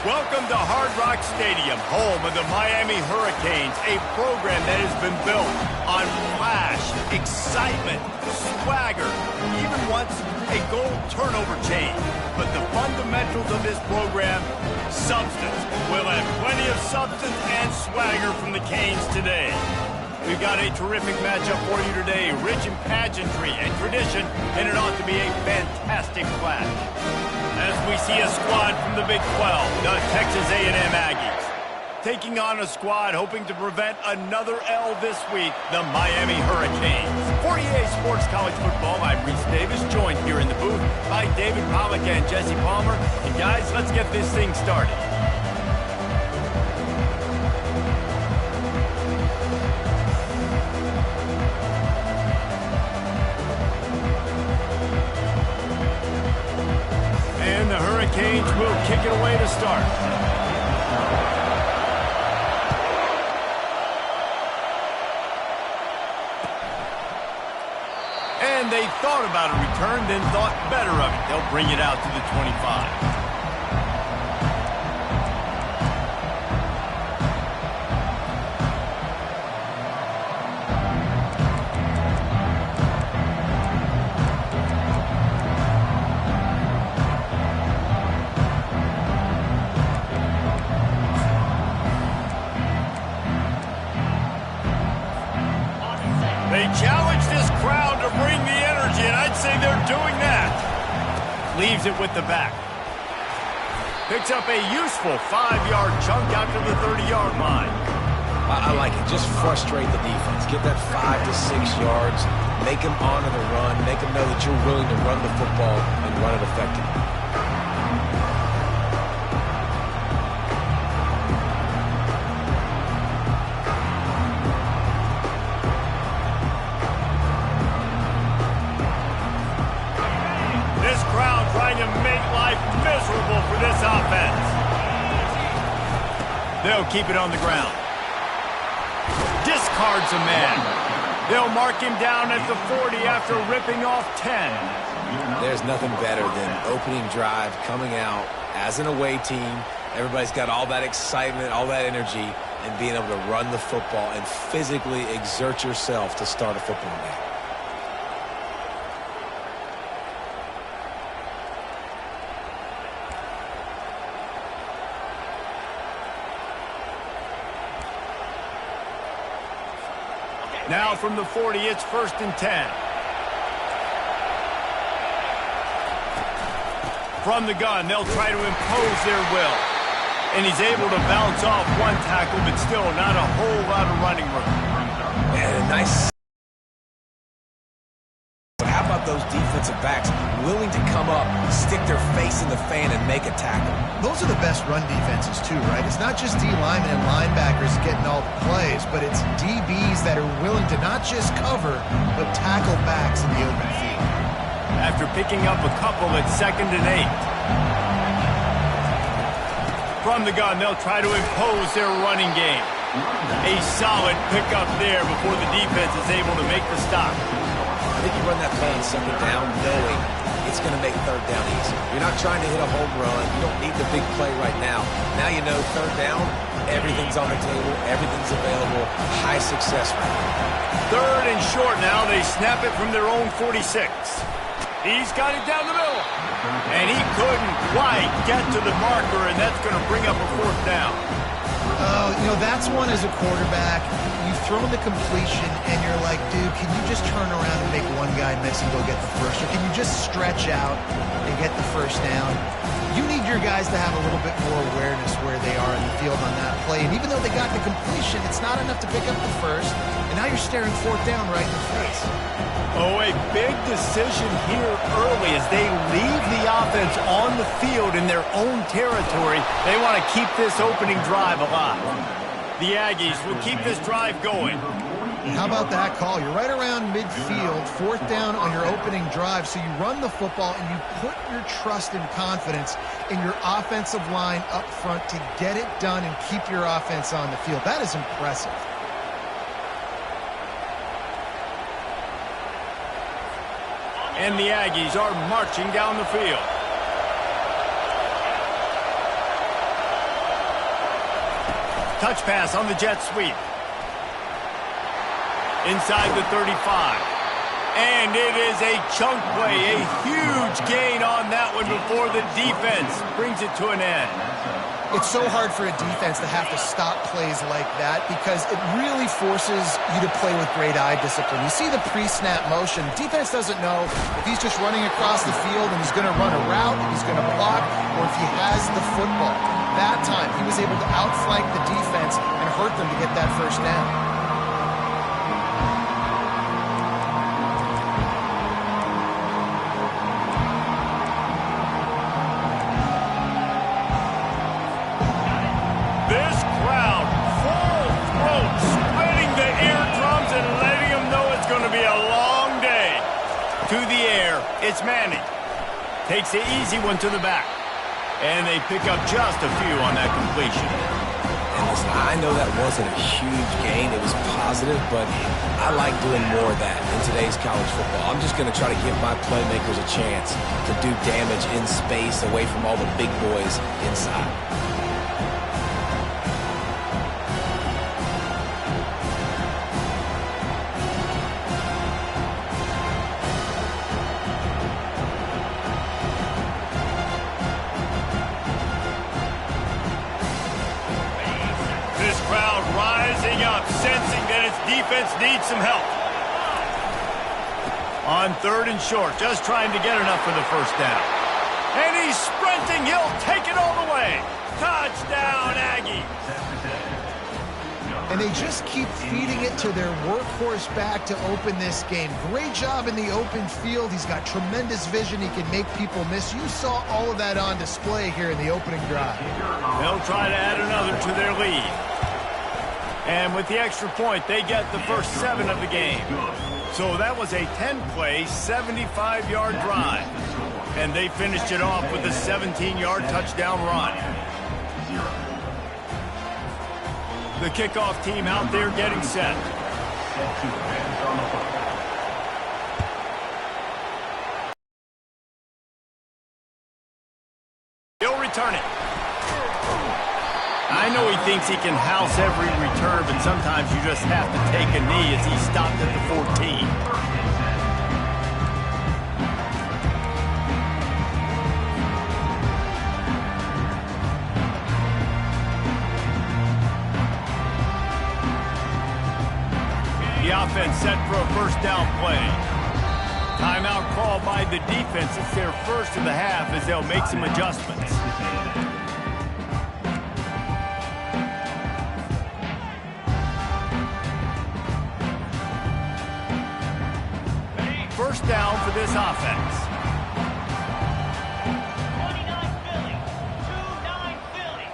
Welcome to Hard Rock Stadium, home of the Miami Hurricanes, a program that has been built on flash, excitement, swagger, even once a goal turnover chain. But the fundamentals of this program, substance. We'll have plenty of substance and swagger from the Canes today. We've got a terrific matchup for you today, rich in pageantry and tradition, and it ought to be a fantastic clash. As we see a squad from the Big 12, the Texas A&M Aggies, taking on a squad hoping to prevent another L this week, the Miami Hurricanes. For EA Sports College Football, I'm Reese Davis, joined here in the booth by David Pollack and Jesse Palmer. And guys, let's get this thing started. The Hurricanes will kick it away to start. And they thought about a return, then thought better of it. They'll bring it out to the 25. They challenge this crowd to bring the energy, and I'd say they're doing that. Leaves it with the back. Picks up a useful 5-yard chunk out to the 30-yard line. I like it. Just frustrate the defense. Get that 5 to 6 yards. Make them honor the run. Make them know that you're willing to run the football and run it effectively. Trying to make life miserable for this offense. They'll keep it on the ground. Discards a man. They'll mark him down at the 40 after ripping off 10. There's nothing better than opening drive, coming out as an away team. Everybody's got all that excitement, all that energy, and being able to run the football and physically exert yourself to start a football game. Now from the 40, it's 1st and 10. From the gun, they'll try to impose their will. And he's able to bounce off one tackle, but still not a whole lot of running room. And a nice... But how about those defensive backs willing to come up, stick their face in the fan, and make a tackle? Those are the best run defenses, too, right? It's not just D linemen and linebackers getting all the plays, but it's DBs that are willing to not just cover, but tackle backs in the open field. After picking up a couple at 2nd and 8. From the gun, they'll try to impose their running game. A solid pickup there before the defense is able to make the stop. I think you run that play on 2nd down knowing it's going to make 3rd down easy. You're not trying to hit a home run. You don't need the big play right now. Now you know 3rd down, everything's on the table, everything's available, high success rate. 3rd and short now. They snap it from their own 46. He's got it down the middle. And he couldn't quite get to the marker, and that's going to bring up a 4th down. Oh, you know, that's one as a quarterback. You've thrown the completion, and you're like, dude, can you just turn around and make one guy miss and go get the first? Or can you just stretch out and get the 1st down? You need your guys to have a little bit more awareness where they are in the field on that play. And even though they got the completion, it's not enough to pick up the 1st. And now you're staring 4th down right in the face. Oh, a big decision here early as they leave the offense on the field in their own territory. They want to keep this opening drive alive. The Aggies will keep this drive going. How about that call? You're right around midfield, 4th down on your opening drive, so you run the football and you put your trust and confidence in your offensive line up front to get it done and keep your offense on the field. That is impressive. And the Aggies are marching down the field. Touch pass on the jet sweep. Inside the 35. And it is a chunk play, a huge gain on that one before the defense brings it to an end. It's so hard for a defense to have to stop plays like that because it really forces you to play with great eye discipline. You see the pre-snap motion. Defense doesn't know if he's just running across the field and he's going to run a route, if he's going to block, or if he has the football. That time, he was able to outflank the defense and hurt them to get that first down. It's Manning. Takes the easy one to the back. And they pick up just a few on that completion. And listen, I know that wasn't a huge gain. It was positive, but I like doing more of that in today's college football. I'm just going to try to give my playmakers a chance to do damage in space away from all the big boys inside. Defense needs some help. On 3rd and short, just trying to get enough for the first down. And he's sprinting. He'll take it all the way. Touchdown, Aggies. And they just keep feeding it to their workhorse back to open this game. Great job in the open field. He's got tremendous vision. He can make people miss. You saw all of that on display here in the opening drive. They'll try to add another to their lead. And with the extra point, they get the first 7 of the game. So that was a 10-play, 75-yard drive. And they finished it off with a 17-yard touchdown run. The kickoff team out there getting set. He'll return it. I know he thinks he can house every return, but sometimes you just have to take a knee as he stopped at the 14. The offense set for a first down play. Timeout called by the defense. It's their first of the half as they'll make some adjustments. First down for this offense. 29 Philly. 2-9 Philly.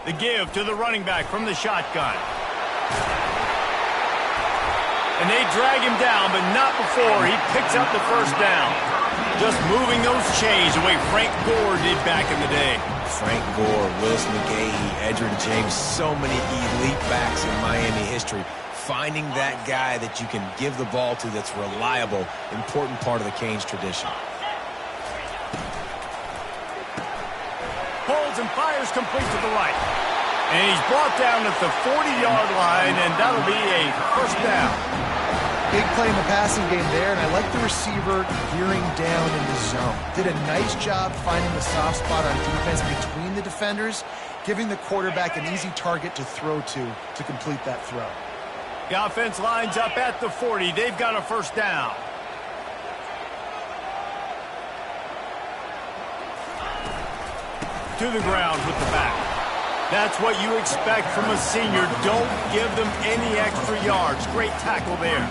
The give to the running back from the shotgun. And they drag him down, but not before he picks up the first down. Just moving those chains the way Frank Gore did back in the day. Frank Gore, Willis McGahee, Edgerrin James, so many elite backs in Miami history. Finding that guy that you can give the ball to that's reliable, important part of the Canes tradition. Holds and fires complete to the right. And he's brought down at the 40-yard line, and that'll be a first down. Big play in the passing game there, and I like the receiver gearing down in the zone. Did a nice job finding the soft spot on defense between the defenders, giving the quarterback an easy target to throw to complete that throw. The offense lines up at the 40. They've got a first down. To the ground with the back. That's what you expect from a senior. Don't give them any extra yards. Great tackle there.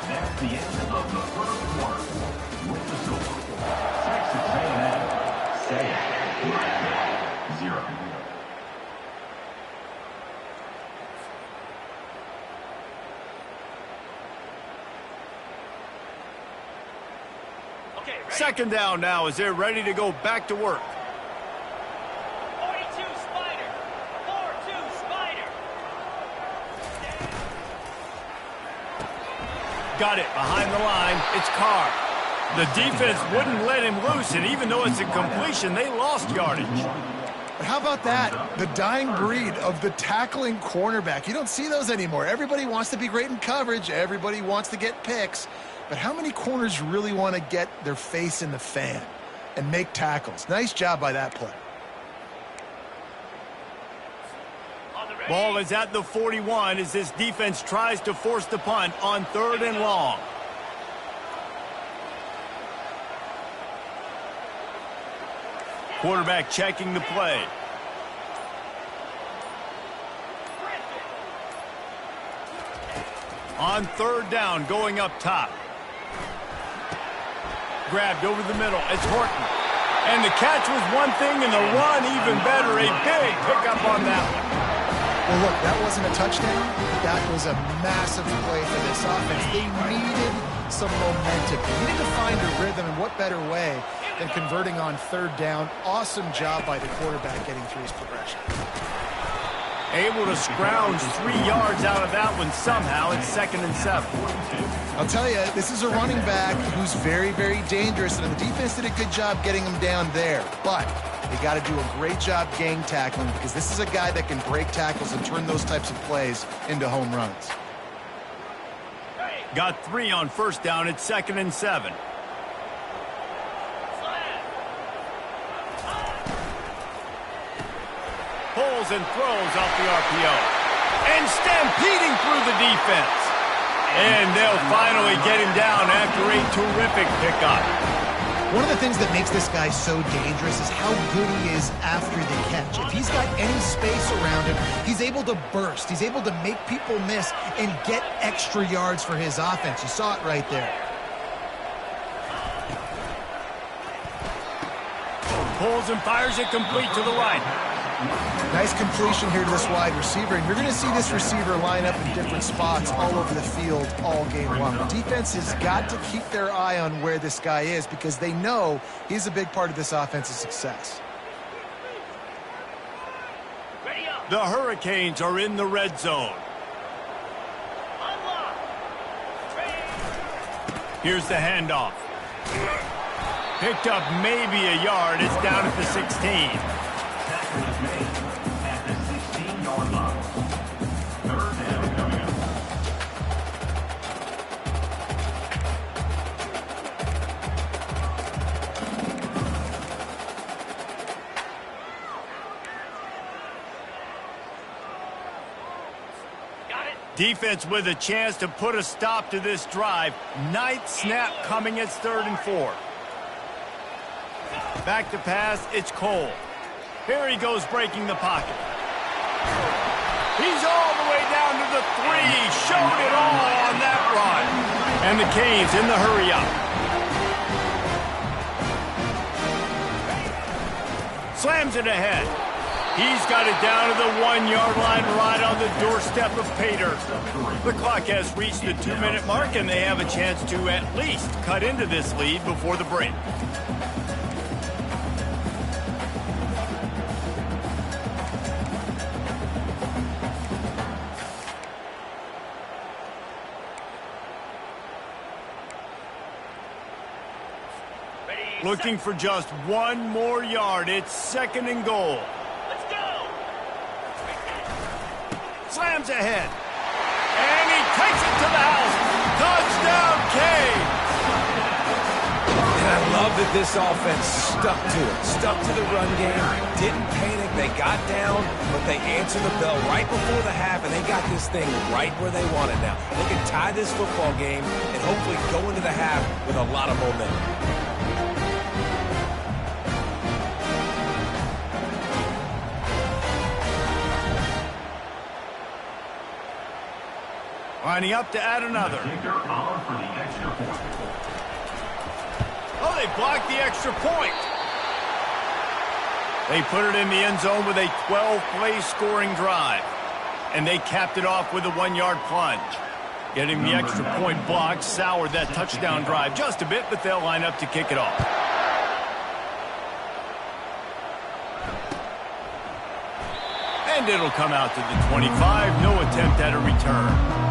That's the end of the first quarter. With the score, Texas A&M 7-0. Second down now as they're ready to go back to work. 42 Spider. 4-2 Spider. got it behind the line. It's Carr. The defense wouldn't let him loose, and even though it's a completion, they lost yardage. But how about that? The dying breed of the tackling cornerback. You don't see those anymore. Everybody wants to be great in coverage. Everybody wants to get picks. But how many corners really want to get their face in the fan and make tackles? Nice job by that play. Ball is at the 41 as this defense tries to force the punt on 3rd and long. Quarterback checking the play. On 3rd down, going up top. Grabbed over the middle. It's Horton. And the catch was one thing, and the run even better. A big pickup on that one. Well, look, that wasn't a touchdown. That was a massive play for this offense. They needed some momentum. They needed to find a rhythm, and what better way than converting on 3rd down. Awesome job by the quarterback getting through his progression. Able to scrounge 3 yards out of that one somehow. It's 2nd and 7. I'll tell you, this is a running back who's very, very dangerous, and the defense did a good job getting him down there. But they got to do a great job gang tackling because this is a guy that can break tackles and turn those types of plays into home runs. Got 3 on 1st down. It's 2nd and 7. Pulls and throws off the RPO. And stampeding through the defense. And they'll finally get him down after a terrific pickup. One of the things that makes this guy so dangerous is how good he is after the catch. If he's got any space around him, he's able to burst. He's able to make people miss and get extra yards for his offense. You saw it right there. Pulls and fires it complete to the right. Nice completion here to this wide receiver, and you're going to see this receiver line up in different spots all over the field all game long. The defense has got to keep their eye on where this guy is because they know he's a big part of this offense's success. The Hurricanes are in the red zone. Here's the handoff. Picked up maybe a yard. It's down at the 16. Tackle is made at the 16-yard line. 3rd down coming up. Defense with a chance to put a stop to this drive. 9th snap coming. It's 3rd and 4. Back to pass. It's Cole. Here he goes breaking the pocket. He's all the way down to the 3. Showed it all on that run. And the Canes in the hurry up. Slams it ahead. He's got it down to the 1-yard line right on the doorstep of Pater. The clock has reached the 2-minute mark, and they have a chance to at least cut into this lead before the break. Looking for just 1 more yard. It's 2nd and goal. Let's go! Slams ahead. And he takes it to the house. Touchdown, Canes! And I love that this offense stuck to it. Stuck to the run game. Didn't panic. They got down, but they answered the bell right before the half, and they got this thing right where they want it now. They can tie this football game and hopefully go into the half with a lot of momentum. Lining up to add another. Kicker on for the extra point. Oh, they blocked the extra point. They put it in the end zone with a 12-play scoring drive. And they capped it off with a 1-yard plunge. Getting the extra point blocked soured that touchdown drive just a bit, but they'll line up to kick it off. And it'll come out to the 25. No attempt at a return.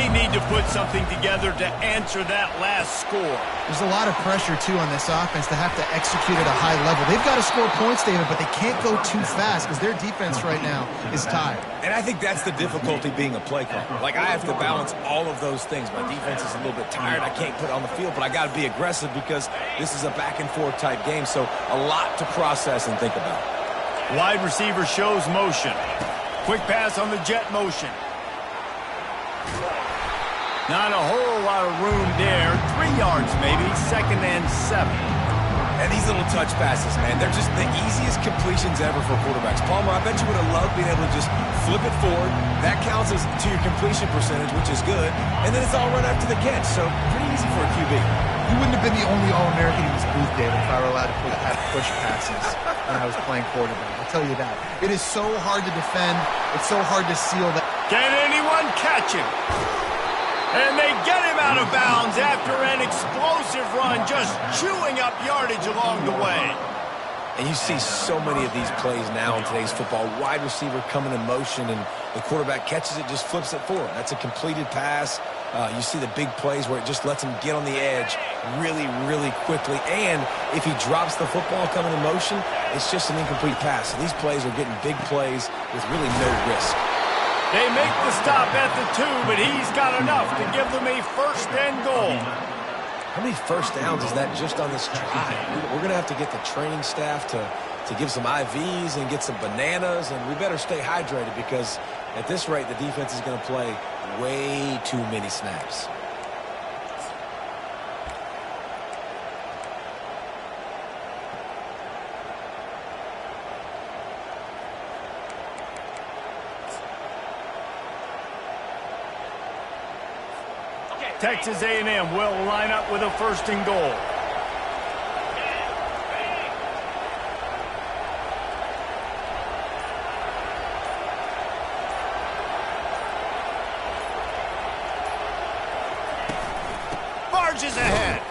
They need to put something together to answer that last score. There's a lot of pressure, too, on this offense to have to execute at a high level. They've got to score points, David, but they can't go too fast because their defense right now is tired. And I think that's the difficulty being a play caller. Like, I have to balance all of those things. My defense is a little bit tired. I can't put it on the field, but I got to be aggressive because this is a back-and-forth type game, so a lot to process and think about. Wide receiver shows motion. Quick pass on the jet motion. Not a whole lot of room there. 3 yards maybe, 2nd and 7. And these little touch passes, man, they're just the easiest completions ever for quarterbacks. Palmer, I bet you would have loved being able to just flip it forward. That counts as to your completion percentage, which is good. And then it's all run after the catch, so pretty easy for a QB. You wouldn't have been the only All-American in this booth, David, if I were allowed to have push passes when I was playing quarterback. I'll tell you that. It is so hard to defend. It's so hard to seal that. Can anyone catch him? And they get him out of bounds after an explosive run, just chewing up yardage along the way. And you see so many of these plays now in today's football. Wide receiver coming in motion, and the quarterback catches it, just flips it forward. That's a completed pass. You see the big plays where it just lets him get on the edge really, really quickly. And if he drops the football coming in motion, it's just an incomplete pass. So these plays are getting big plays with really no risk. They make the stop at the 2, but he's got enough to give them a 1st and goal. How many first downs is that just on this drive? We're going to have to get the training staff to give some IVs and get some bananas, and we better stay hydrated because at this rate, the defense is going to play way too many snaps. Texas A&M will line up with a 1st and goal. Barges ahead.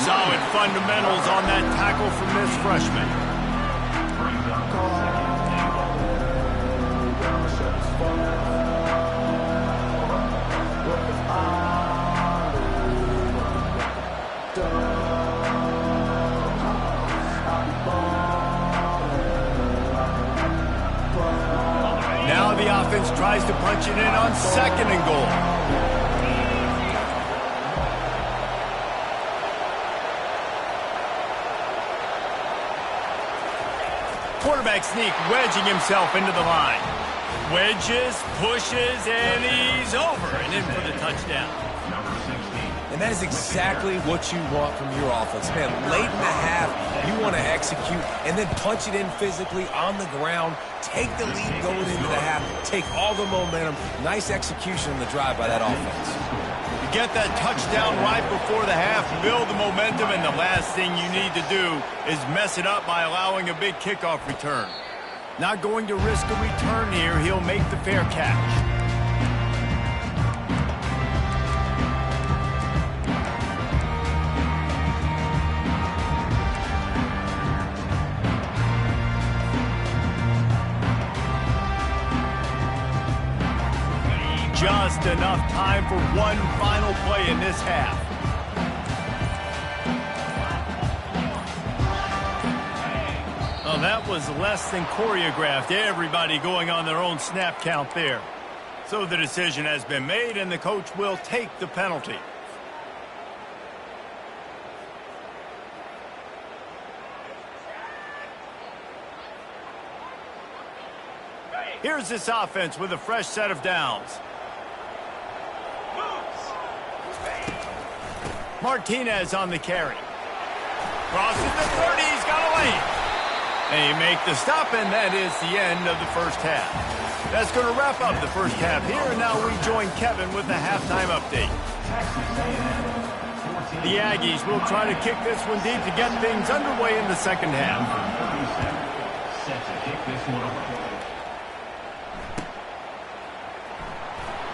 Solid fundamentals on that tackle from this freshman. Now the offense tries to punch it in on 2nd and goal. Quarterback sneak, wedging himself into the line. Wedges, pushes, and he's over and in for the touchdown. And that is exactly what you want from your offense. Man, late in the half, you want to execute and then punch it in physically on the ground, take the lead going into the half, take all the momentum. Nice execution on the drive by that offense. You get that touchdown right before the half, build the momentum, and the last thing you need to do is mess it up by allowing a big kickoff return. Not going to risk a return here. He'll make the fair catch. Just enough time for one final play in this half. Well, that was less than choreographed. Everybody going on their own snap count there. So the decision has been made, and the coach will take the penalty. Here's this offense with a fresh set of downs. Martinez on the carry. Crosses the 30, he's got a lane. And you make the stop, and that is the end of the first half. That's going to wrap up the first half here, and now we join Kevin with the halftime update. The Aggies will try to kick this one deep to get things underway in the second half. Set to kick this one off.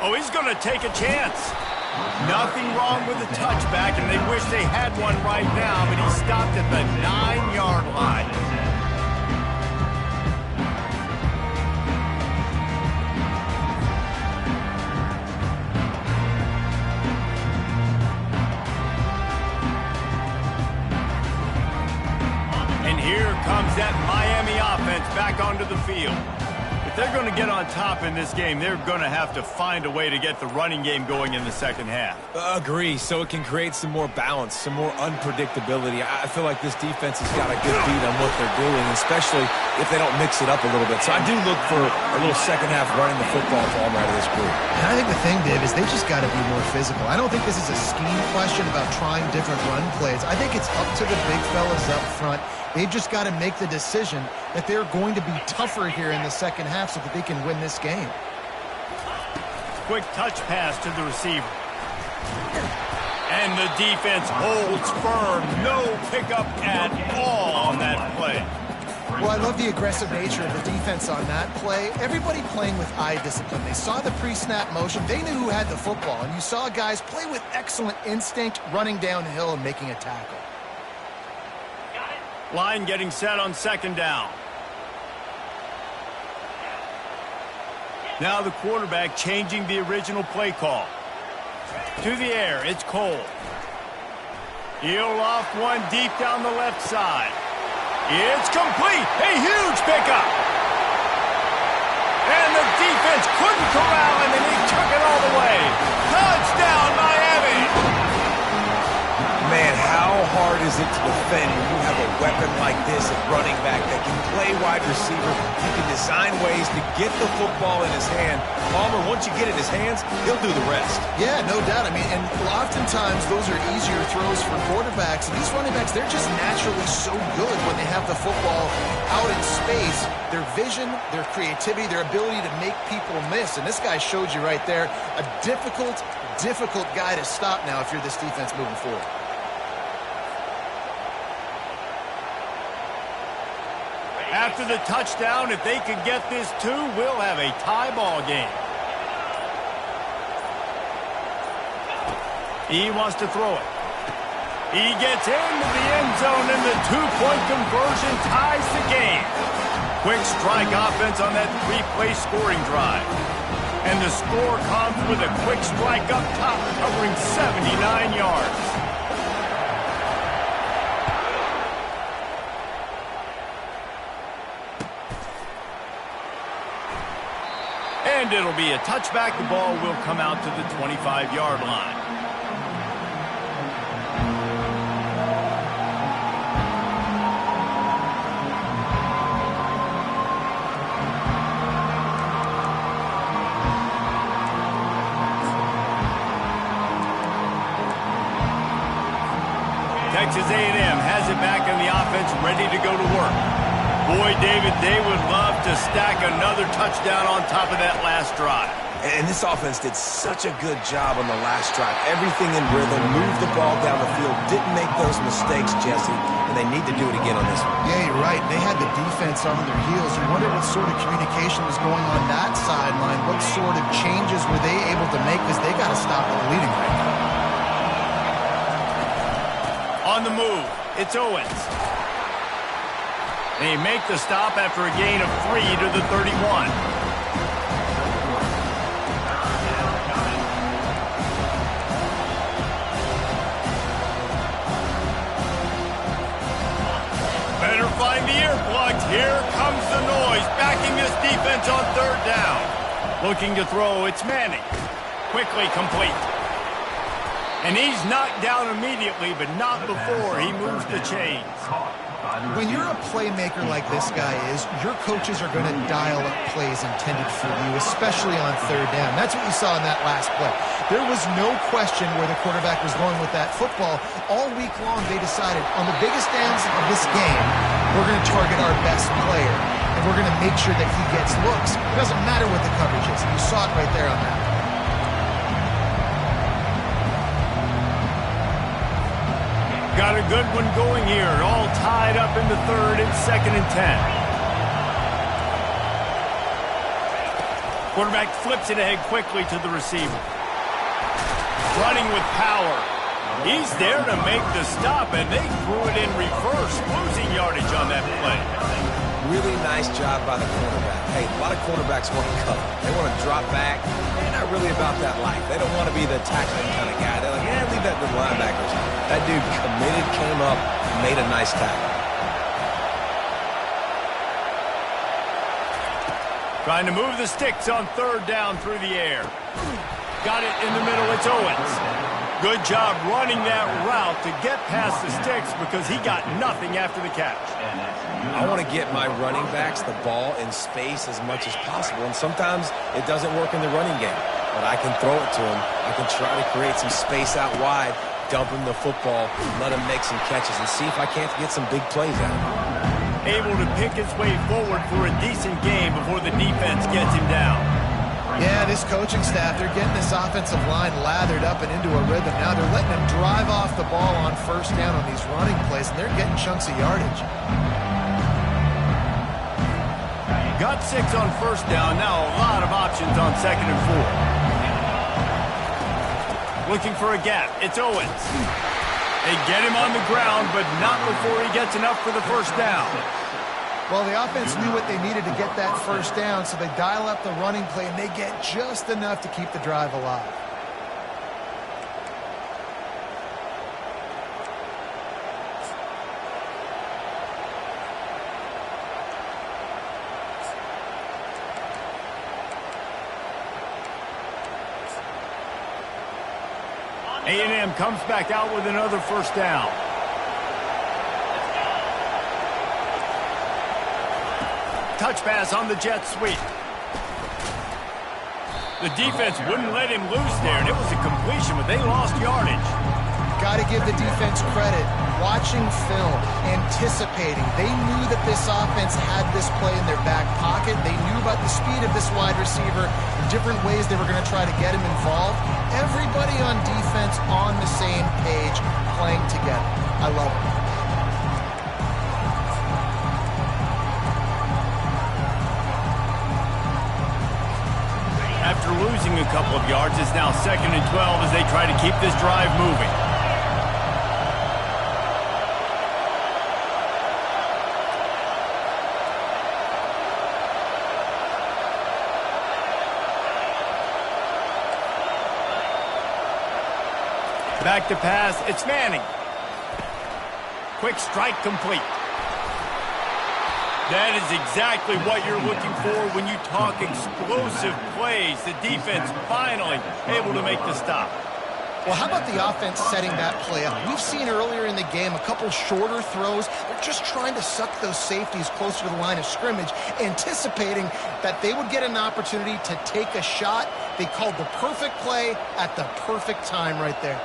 Oh, he's going to take a chance. Nothing wrong with the touchback, and they wish they had one right now, but he stopped at the 9-yard line. back onto the field. If they're going to get on top in this game, they're going to have to find a way to get the running game going in the second half. Agree, so it can create some more balance, some more unpredictability. I feel like this defense has got a good beat on what they're doing, especially if they don't mix it up a little bit. So I do look for a little second half running the football form out of this group. And I think the thing, Dave, is they just got to be more physical. I don't think this is a scheme question about trying different run plays. I think it's up to the big fellas up front. They've just got to make the decision that they're going to be tougher here in the second half so that they can win this game. Quick touch pass to the receiver. And the defense holds firm. No pickup at all on that play. Well, I love the aggressive nature of the defense on that play. Everybody playing with eye discipline. They saw the pre-snap motion. They knew who had the football. And you saw guys play with excellent instinct, running downhill and making a tackle. Line getting set on second down. Now the quarterback changing the original play call. To the air, it's Cole. He'll loft one deep down the left side. It's complete. A huge pickup. And the defense couldn't corral him, and he took it all the way. Touchdown, Miami! Man, how hard is it to defend when you have a weapon like this at running back that can play wide receiver? You can design ways to get the football in his hand. Palmer, once you get it in his hands, he'll do the rest. Yeah, no doubt. I mean, and oftentimes those are easier throws for quarterbacks. And these running backs, they're just naturally so good when they have the football out in space. Their vision, their creativity, their ability to make people miss. And this guy showed you right there, a difficult guy to stop now if you're this defense moving forward. After the touchdown, if they could get this too, we'll have a tie ball game. He wants to throw it. He gets into the end zone, and the two-point conversion ties the game. Quick strike offense on that three-play scoring drive. And the score comes with a quick strike up top, covering 79 yards. And it'll be a touchback. The ball will come out to the 25-yard line. Texas A&M has it back in the offense, ready to go to work. Boy, David, they would love to stack another touchdown on top of that last drive. And this offense did such a good job on the last drive. Everything in rhythm, moved the ball down the field, didn't make those mistakes, Jesse, and they need to do it again on this one. Yeah, you're right. They had the defense on their heels. You wonder what sort of communication was going on that sideline. What sort of changes were they able to make, because they got to stop the bleeding right now. On the move, it's Owens. They make the stop after a gain of 3 to the 31. Better find the earplugs. Here comes the noise, backing this defense on third down. Looking to throw, it's Manning. Quickly complete. And he's knocked down immediately, but not before he moves the chains. When you're a playmaker like this guy is, your coaches are going to dial up plays intended for you, especially on third down. That's what you saw in that last play. There was no question where the quarterback was going with that football. All week long, they decided on the biggest downs of this game, we're going to target our best player, and we're going to make sure that he gets looks. It doesn't matter what the coverage is. You saw it right there on that. Got a good one going here. All tied up in the third and 2nd and 10. Quarterback flips it ahead quickly to the receiver. Running with power. He's there to make the stop, and they threw it in reverse, losing yardage on that play. Really nice job by the quarterback. Hey, a lot of quarterbacks want to cover. They want to drop back. They're not really about that life. They don't want to be the tackling kind of guy. They're like, yeah, leave that to the linebackers. That dude committed, came up, and made a nice tackle. Trying to move the sticks on third down through the air. Got it in the middle. It's Owens. Good job running that route to get past the sticks because he got nothing after the catch. I want to get my running backs the ball in space as much as possible, and sometimes it doesn't work in the running game. But I can throw it to him. I can try to create some space out wide, dump him the football, let him make some catches, and see if I can't get some big plays out of him. Able to pick his way forward for a decent game before the defense gets him down. Yeah, this coaching staff, they're getting this offensive line lathered up and into a rhythm. Now they're letting them drive off the ball on first down on these running plays, and they're getting chunks of yardage. Got 6 on first down. Now a lot of options on 2nd and 4. Looking for a gap. It's Owens. They get him on the ground, but not before he gets enough for the first down. Well, the offense knew what they needed to get that first down, so they dial up the running play, and they get just enough to keep the drive alive. A&M comes back out with another first down. Touch pass on the jet sweep. The defense wouldn't let him loose there, and it was a completion, but they lost yardage. Got to give the defense credit. Watching film, anticipating. They knew that this offense had this play in their back pocket. They knew about the speed of this wide receiver, different ways they were going to try to get him involved. Everybody on defense on the same page, playing together. I love it. After losing a couple of yards, it's now 2nd and 12 as they try to keep this drive moving. Back to pass, it's Manning. Quick strike complete. That is exactly what you're looking for when you talk explosive plays. The defense finally able to make the stop. Well, how about the offense setting that play up? We've seen earlier in the game a couple shorter throws. They're just trying to suck those safeties closer to the line of scrimmage, anticipating that they would get an opportunity to take a shot. They called the perfect play at the perfect time right there.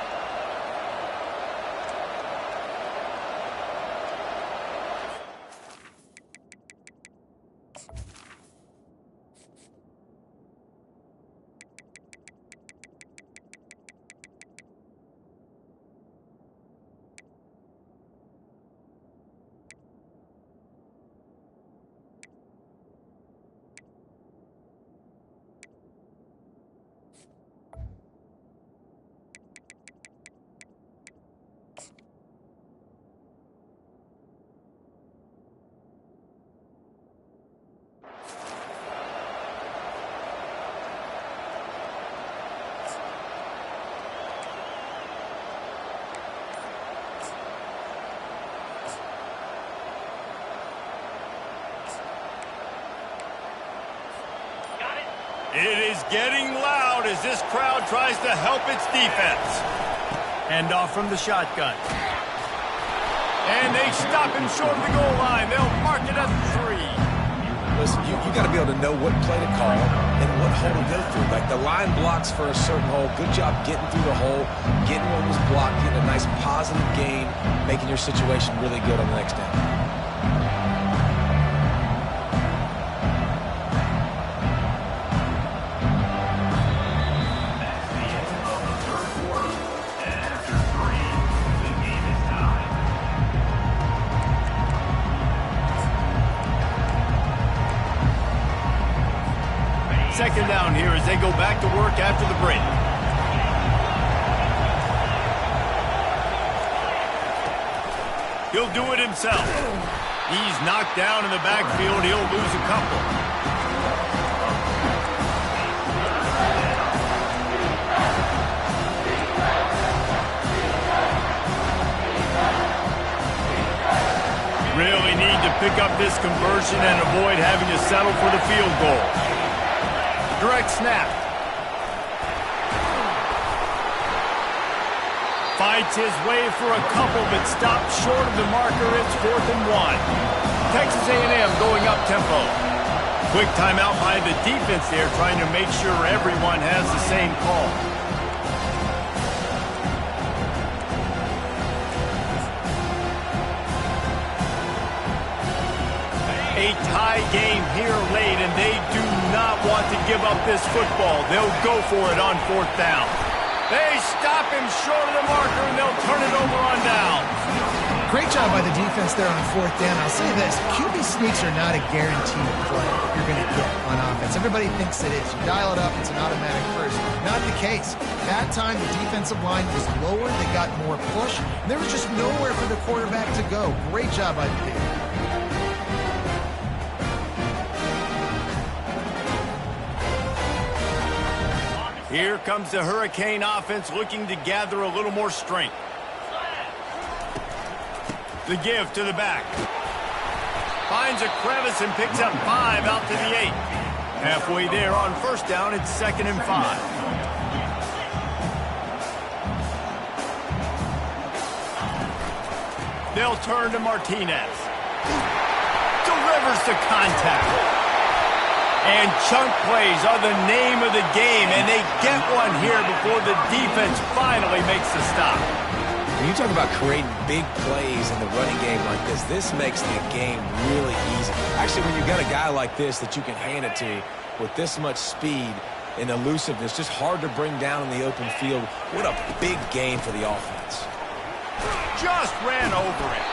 It is getting loud as this crowd tries to help its defense. Hand off from the shotgun. And they stop him short of the goal line. They'll mark it at 3. Listen, you got to be able to know what play to call and what hole to go through. Like the line blocks for a certain hole. Good job getting through the hole, getting what was blocked, getting a nice positive gain, making your situation really good on the next down. Second down here as they go back to work after the break. He'll do it himself. He's knocked down in the backfield. He'll lose a couple. Really need to pick up this conversion and avoid having to settle for the field goal. Direct snap. Fights his way for a couple, but stopped short of the marker. It's 4th and 1. Texas A&M going up tempo. Quick timeout by the defense there, trying to make sure everyone has the same call. A tie game here late, and they do not want to give up this football. They'll go for it on 4th down. They stop him short of the marker, and they'll turn it over on down. Great job by the defense there on 4th down. I'll say this, QB sneaks are not a guaranteed play you're going to get on offense. Everybody thinks it is. You dial it up, it's an automatic first. Not the case. That time, the defensive line was lower. They got more push. And there was just nowhere for the quarterback to go. Great job by the defense. Here comes the Hurricane offense looking to gather a little more strength. The give to the back. Finds a crevice and picks up 5 out to the 8. Halfway there on 1st down, it's 2nd and 5. They'll turn to Martinez. Delivers the contact. And chunk plays are the name of the game, and they get one here before the defense finally makes the stop. When you talk about creating big plays in the running game like this makes the game really easy. Actually, when you've got a guy like this that you can hand it to with this much speed and elusiveness, just hard to bring down in the open field, what a big game for the offense. Just ran over it.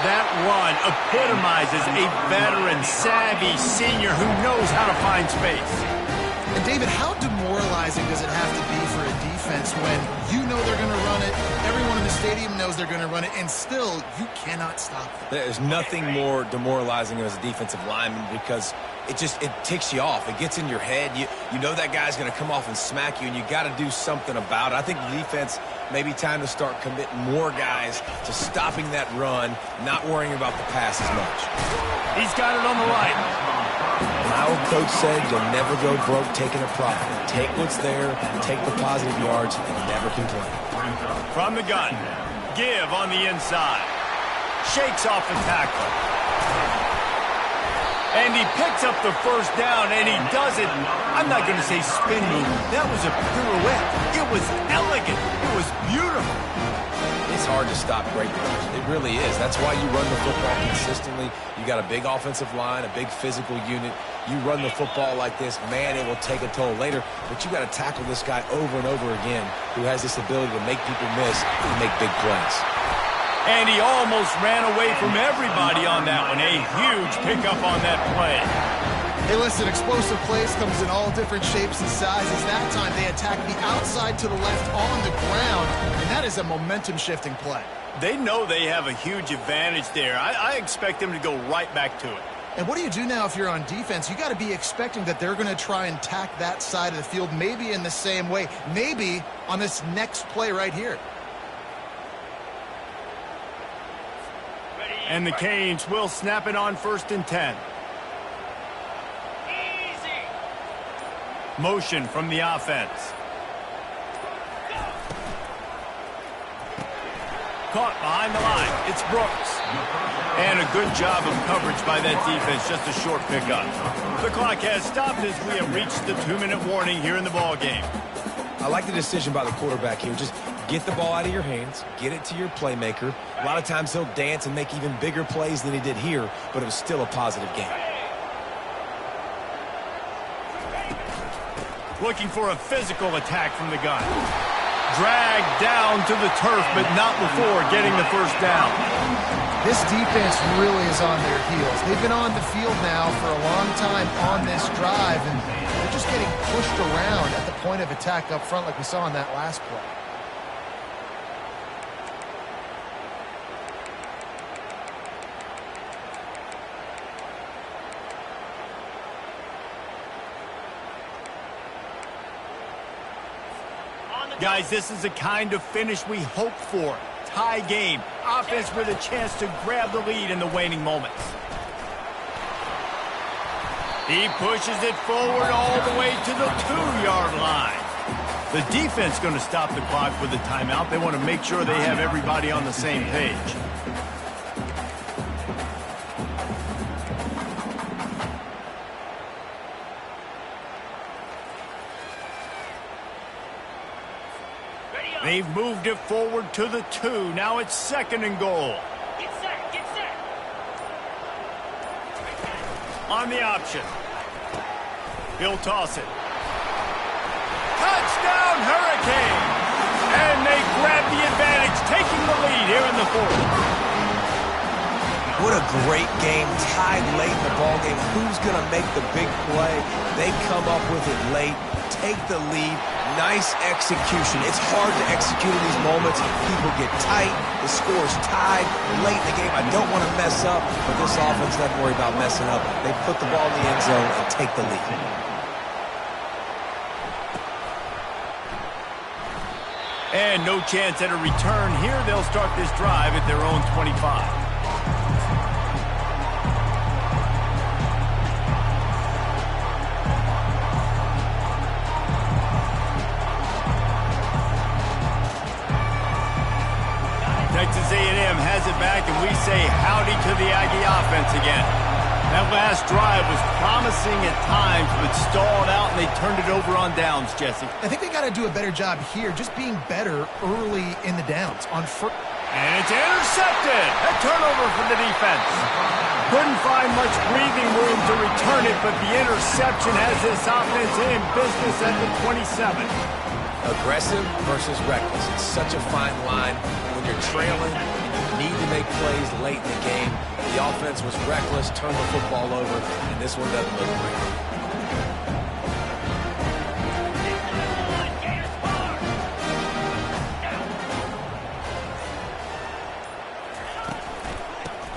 That run epitomizes a veteran, savvy senior who knows how to find space. And David, how demoralizing does it have to be for a defense when you know they're going to run it, everyone in the stadium knows they're going to run it, and still you cannot stop them? There's nothing more demoralizing as a defensive lineman because it ticks you off. It gets in your head. You know that guy's going to come off and smack you, and you got to do something about it. I think the defense maybe time to start committing more guys to stopping that run, not worrying about the pass as much. He's got it on the right. My old coach said you'll never go broke taking a profit. Take what's there, take the positive yards, and never complain. From the gun, give on the inside. Shakes off the tackle. And he picks up the 1st down, and he does it. I'm not going to say spin move. That was a pirouette. It was elegant. It was beautiful. It's hard to stop great runners. It really is. That's why you run the football consistently. You got a big offensive line, a big physical unit. You run the football like this, man, it will take a toll later. But you got to tackle this guy over and over again who has this ability to make people miss and make big plays. And he almost ran away from everybody on that one. A huge pickup on that play. Hey, listen, explosive plays comes in all different shapes and sizes. That time they attack the outside to the left on the ground, and that is a momentum-shifting play. They know they have a huge advantage there. I expect them to go right back to it. And what do you do now if you're on defense? You got to be expecting that they're going to try and attack that side of the field, maybe in the same way, maybe on this next play right here. And the Canes will snap it on 1st and 10. Easy. Motion from the offense. Caught behind the line. It's Brooks. And a good job of coverage by that defense. Just a short pickup. The clock has stopped as we have reached the 2-minute warning here in the ball game. I like the decision by the quarterback here. Just get the ball out of your hands, get it to your playmaker. A lot of times he'll dance and make even bigger plays than he did here, but it was still a positive game. Looking for a physical attack from the gun. Dragged down to the turf, but not before getting the 1st down. This defense really is on their heels. They've been on the field now for a long time on this drive, and they're just getting pushed around at the point of attack up front like we saw in that last play. Guys, this is the kind of finish we hope for. Tie game. Offense with a chance to grab the lead in the waning moments. He pushes it forward all the way to the 2-yard line. The defense going to stop the clock with a timeout. They want to make sure they have everybody on the same page. They've moved it forward to the 2. Now it's 2nd and goal. Get set, get set. On the option. He'll toss it. Touchdown, Hurricanes! And they grab the advantage, taking the lead here in the 4th. What a great game, tied late in the ballgame. Who's going to make the big play? They come up with it late, take the lead. Nice execution. It's hard to execute in these moments. People get tight. The score's tied late in the game. I don't want to mess up, but this offense doesn't worry about messing up. They put the ball in the end zone and take the lead. And no chance at a return here. They'll start this drive at their own 25. Texas A&M has it back, and we say howdy to the Aggie offense again. That last drive was promising at times, but stalled out, and they turned it over on downs, Jesse. I think they got to do a better job here, just being better early in the downs. And it's intercepted. A turnover for the defense. Couldn't find much breathing room to return it, but the interception has this offense in business at the 27. Aggressive versus reckless. It's such a fine line. When you're trailing, you need to make plays late in the game. The offense was reckless, turned the football over, and this one doesn't look great.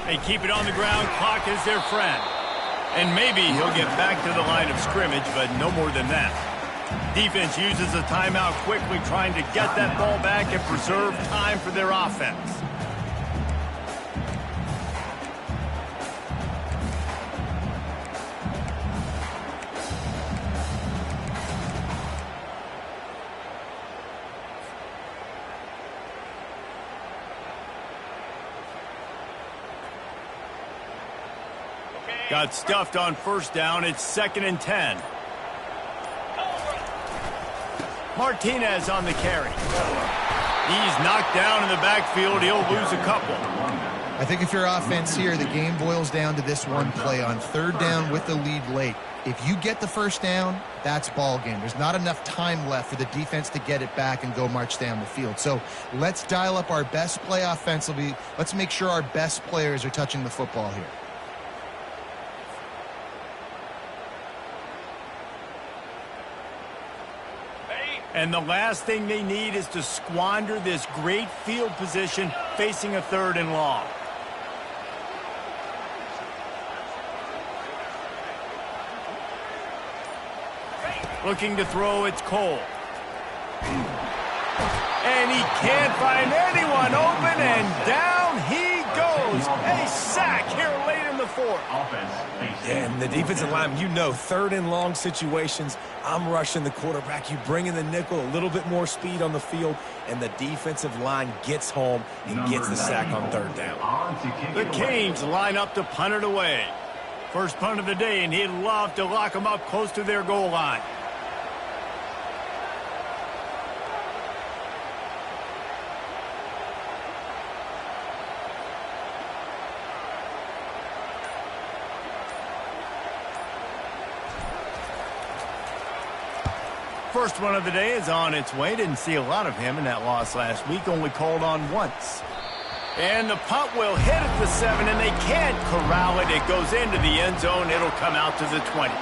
They keep it on the ground. Clock is their friend. And maybe he'll get back to the line of scrimmage, but no more than that. Defense uses a timeout quickly, trying to get that ball back and preserve time for their offense. Got stuffed on 1st down. It's 2nd and 10. Martinez on the carry. He's knocked down in the backfield. He'll lose a couple. I think if you're offense here, the game boils down to this one play on 3rd down with the lead late. If you get the 1st down, that's ball game. There's not enough time left for the defense to get it back and go march down the field. So let's dial up our best play offensively. Let's make sure our best players are touching the football here. And the last thing they need is to squander this great field position facing a 3rd and long. Looking to throw, it's Cole. And he can't find anyone open, and down he goes. A sack here late in the 4th. And the defensive line, you know, 3rd and long situations, I'm rushing the quarterback. You bring in the nickel, a little bit more speed on the field, and the defensive line gets home and gets the sack on 3rd down. The Canes line up to punt it away. First punt of the day, and he'd love to lock them up close to their goal line. First one of the day is on its way. Didn't see a lot of him in that loss last week. Only called on once. And the punt will hit at the 7, and they can't corral it. It goes into the end zone. It'll come out to the 20.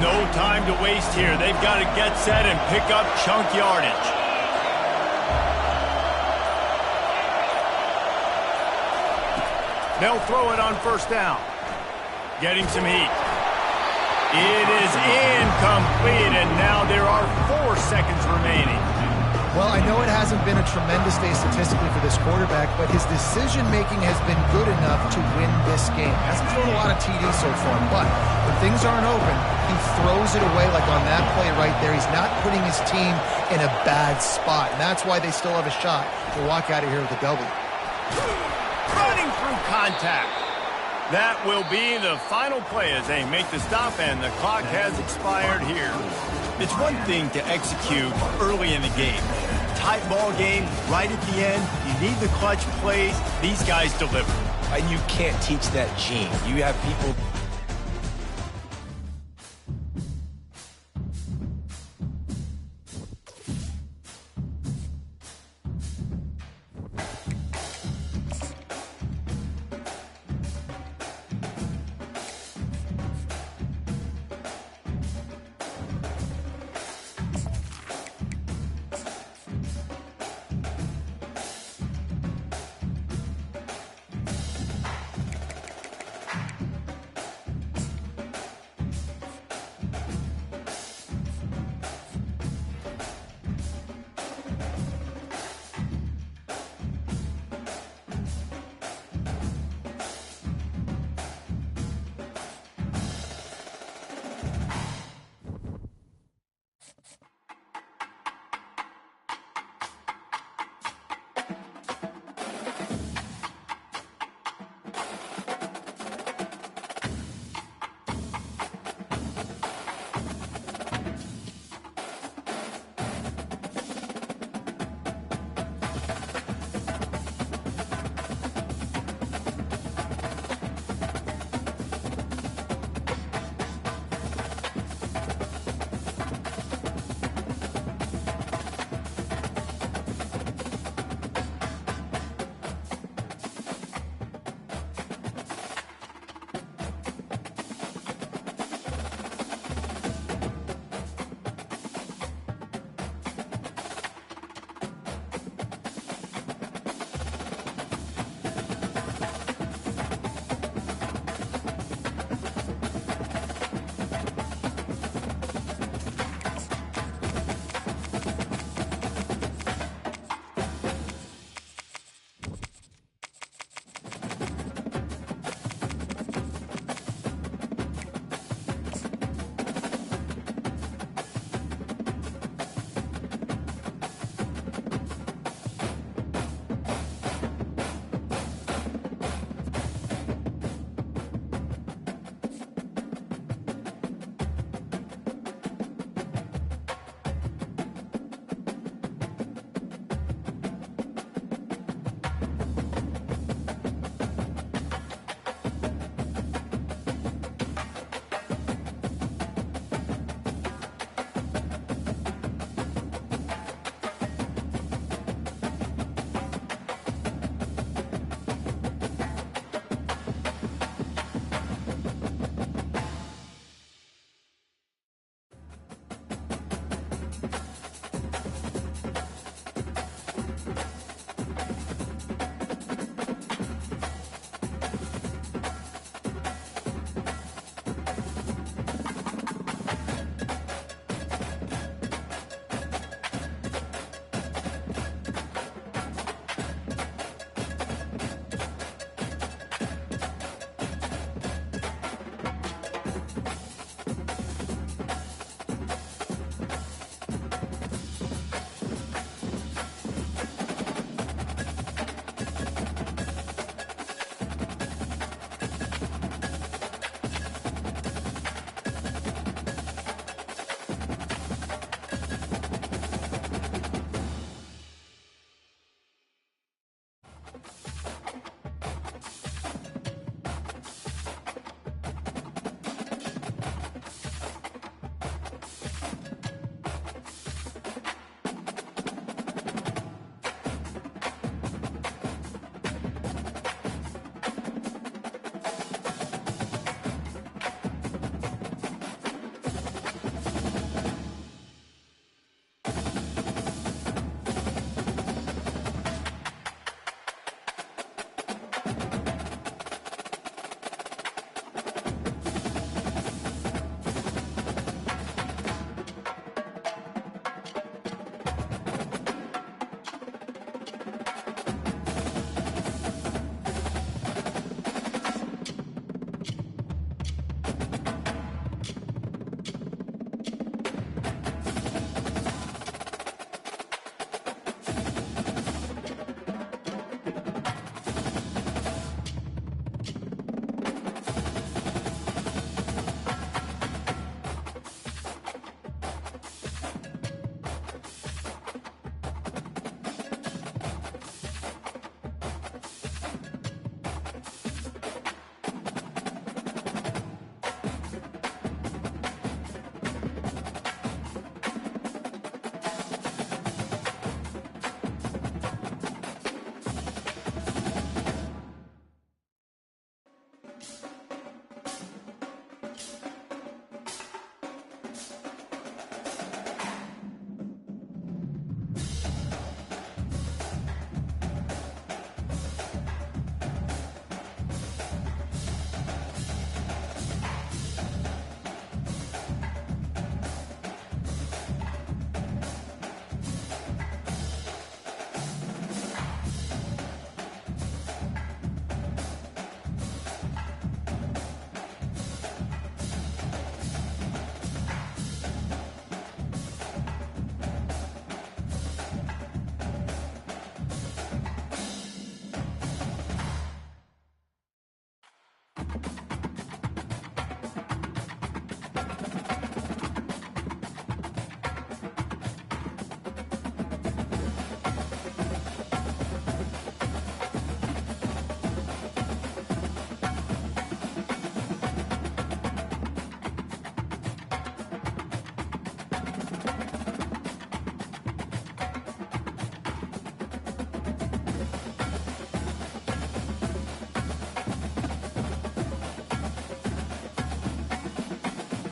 No time to waste here. They've got to get set and pick up chunk yardage. They'll throw it on 1st down. Getting some heat. It is incomplete, and now there are 4 seconds remaining. Well, I know it hasn't been a tremendous day statistically for this quarterback, but his decision-making has been good enough to win this game. Hasn't thrown a lot of TDs so far, but when things aren't open, he throws it away like on that play right there. He's not putting his team in a bad spot, and that's why they still have a shot to walk out of here with a W. Running through contact. That will be the final play as they make the stop, and the clock has expired here. It's one thing to execute early in the game. Tight ball game, right at the end. You need the clutch plays. These guys deliver. And you can't teach that gene. You have people